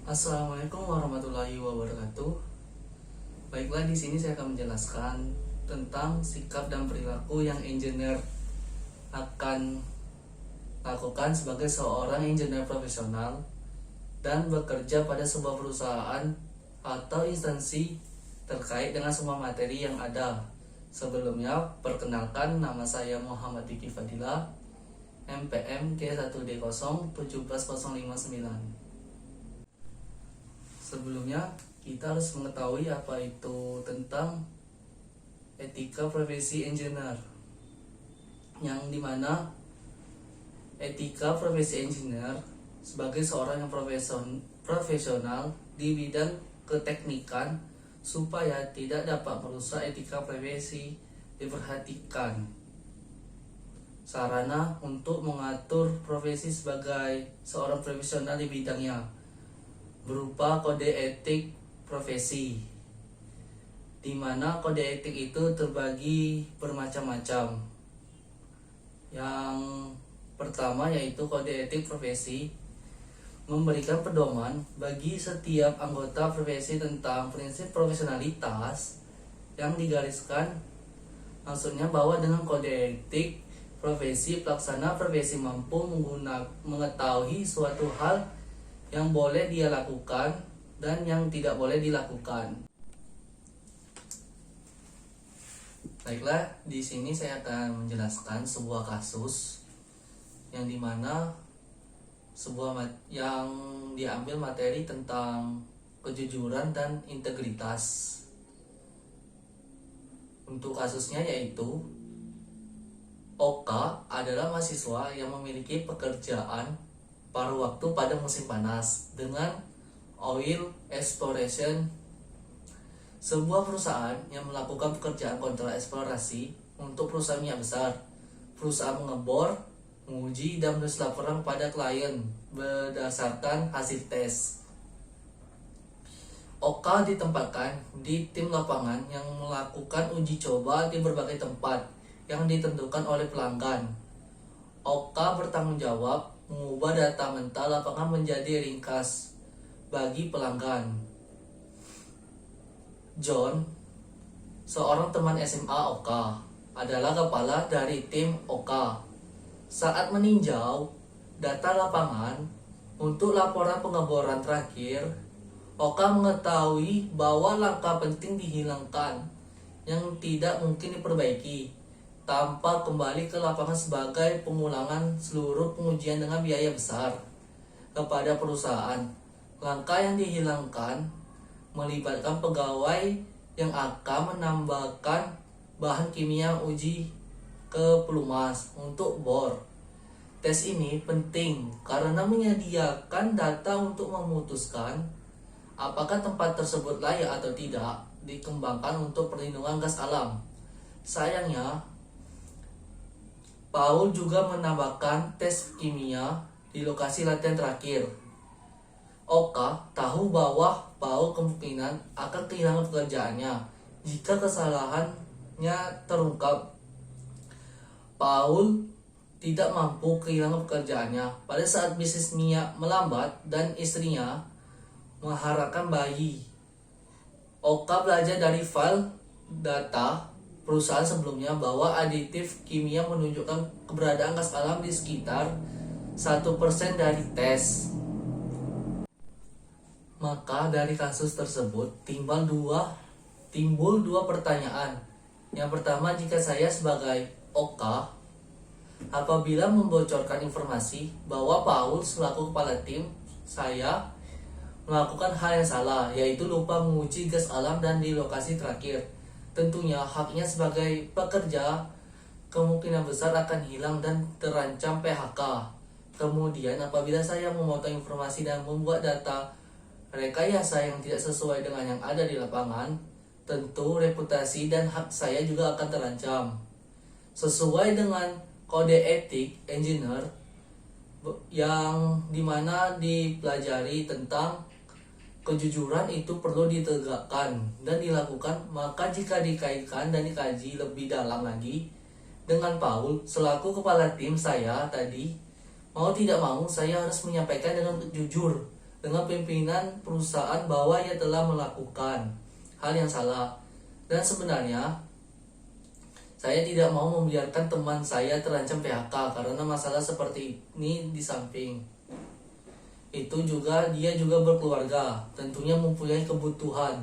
Assalamualaikum warahmatullahi wabarakatuh. Baiklah, di sini saya akan menjelaskan tentang sikap dan perilaku yang engineer akan lakukan sebagai seorang engineer profesional dan bekerja pada sebuah perusahaan atau instansi terkait dengan semua materi yang ada. Sebelumnya, perkenalkan, nama saya Muhammad Diki Fadila, MPM G1D0 17059. Sebelumnya, kita harus mengetahui apa itu tentang etika profesi engineer, yang dimana etika profesi engineer sebagai seorang yang profesional di bidang keteknikan supaya tidak dapat merusak etika profesi diperhatikan. Sarana untuk mengatur profesi sebagai seorang profesional di bidangnya berupa kode etik profesi, di mana kode etik itu terbagi bermacam-macam. Yang pertama yaitu kode etik profesi memberikan pedoman bagi setiap anggota profesi tentang prinsip profesionalitas yang digariskan. Maksudnya bahwa dengan kode etik profesi, pelaksana profesi mampu mengetahui suatu hal yang boleh dia lakukan dan yang tidak boleh dilakukan. Baiklah, di sini saya akan menjelaskan sebuah kasus yang dimana yang diambil materi tentang kejujuran dan integritas. Untuk kasusnya yaitu Oka adalah mahasiswa yang memiliki pekerjaan paruh waktu pada musim panas dengan oil exploration, sebuah perusahaan yang melakukan pekerjaan kontrak eksplorasi untuk perusahaan minyak besar. Perusahaan mengebor, menguji, dan menulis laporan pada klien berdasarkan hasil tes. Oka ditempatkan di tim lapangan yang melakukan uji coba di berbagai tempat yang ditentukan oleh pelanggan. Oka bertanggung jawab mengubah data mentah lapangan menjadi ringkas bagi pelanggan. John, seorang teman SMA Oka, adalah kepala dari tim Oka. Saat meninjau data lapangan untuk laporan pengeboran terakhir, Oka mengetahui bahwa langkah penting dihilangkan yang tidak mungkin diperbaiki tanpa kembali ke lapangan sebagai pengulangan seluruh pengujian dengan biaya besar kepada perusahaan. Langkah yang dihilangkan melibatkan pegawai yang akan menambahkan bahan kimia uji ke pelumas untuk bor. Tes ini penting karena menyediakan data untuk memutuskan apakah tempat tersebut layak atau tidak dikembangkan untuk perlindungan gas alam. Sayangnya, Paul juga menambahkan tes kimia di lokasi latihan terakhir. Oka tahu bahwa Paul kemungkinan akan kehilangan pekerjaannya jika kesalahannya terungkap. Paul tidak mampu kehilangan pekerjaannya pada saat bisnis minyak melambat dan istrinya mengharapkan bayi. Oka belajar dari file data perusahaan sebelumnya bahwa aditif kimia menunjukkan keberadaan gas alam di sekitar 1% dari tes. Maka dari kasus tersebut timbul dua pertanyaan. Yang pertama, jika saya sebagai Oka apabila membocorkan informasi bahwa Paul selaku kepala tim saya melakukan hal yang salah, yaitu lupa menguji gas alam dan di lokasi terakhir, tentunya haknya sebagai pekerja kemungkinan besar akan hilang dan terancam PHK. Kemudian apabila saya memotong informasi dan membuat data rekayasa yang tidak sesuai dengan yang ada di lapangan, tentu reputasi dan hak saya juga akan terancam. Sesuai dengan kode etik engineer yang dimana dipelajari tentang kejujuran itu perlu ditegakkan dan dilakukan, maka jika dikaitkan dan dikaji lebih dalam lagi dengan Paul selaku kepala tim saya tadi, mau tidak mau saya harus menyampaikan dengan jujur dengan pimpinan perusahaan bahwa ia telah melakukan hal yang salah. Dan sebenarnya saya tidak mau membiarkan teman saya terancam PHK karena masalah seperti ini. Di samping itu juga dia juga berkeluarga, tentunya mempunyai kebutuhan.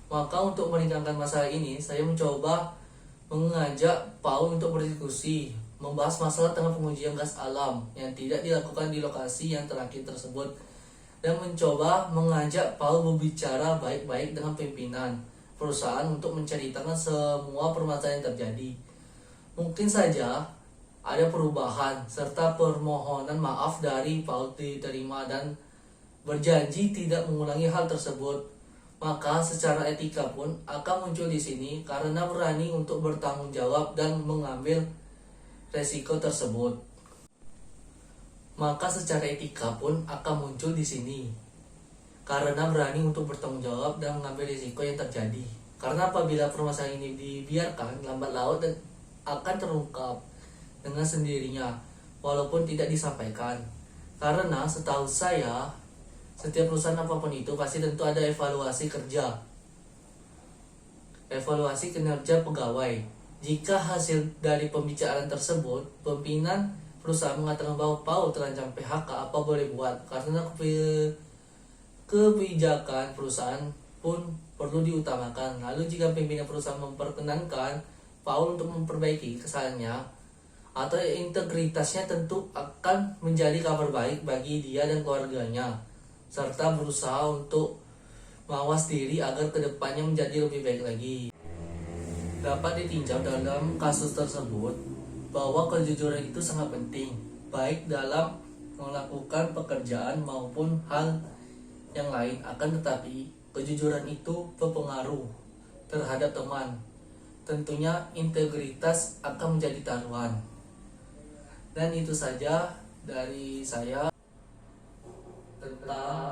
Maka untuk meringankan masalah ini, saya mencoba mengajak Paul untuk berdiskusi, membahas masalah tentang pengujian gas alam yang tidak dilakukan di lokasi yang terakhir tersebut, dan mencoba mengajak Paul berbicara baik-baik dengan pimpinan perusahaan untuk menceritakan semua permasalahan yang terjadi. Mungkin saja ada perubahan serta permohonan maaf dari Paul diterima dan berjanji tidak mengulangi hal tersebut. Maka secara etika pun akan muncul di sini karena berani untuk bertanggung jawab dan mengambil resiko tersebut. Maka secara etika pun akan muncul di sini karena berani untuk bertanggung jawab dan mengambil risiko yang terjadi. Karena apabila permasalahan ini dibiarkan, lambat laun dan akan terungkap dengan sendirinya walaupun tidak disampaikan. Karena setahu saya, setiap perusahaan apapun itu pasti tentu ada evaluasi kerja, evaluasi kinerja pegawai. Jika hasil dari pembicaraan tersebut, pimpinan perusahaan mengatakan bahwa Paul terancam PHK, apa boleh buat? Karena kebijakan perusahaan pun perlu diutamakan. Lalu jika pimpinan perusahaan memperkenankan Paul untuk memperbaiki kesalahannya atau integritasnya, tentu akan menjadi kabar baik bagi dia dan keluarganya, serta berusaha untuk mawas diri agar kedepannya menjadi lebih baik lagi. Dapat ditinjau dalam kasus tersebut bahwa kejujuran itu sangat penting, baik dalam melakukan pekerjaan maupun hal yang lain. Akan tetapi kejujuran itu berpengaruh terhadap teman. Tentunya integritas akan menjadi taruhan. Dan itu saja dari saya tentang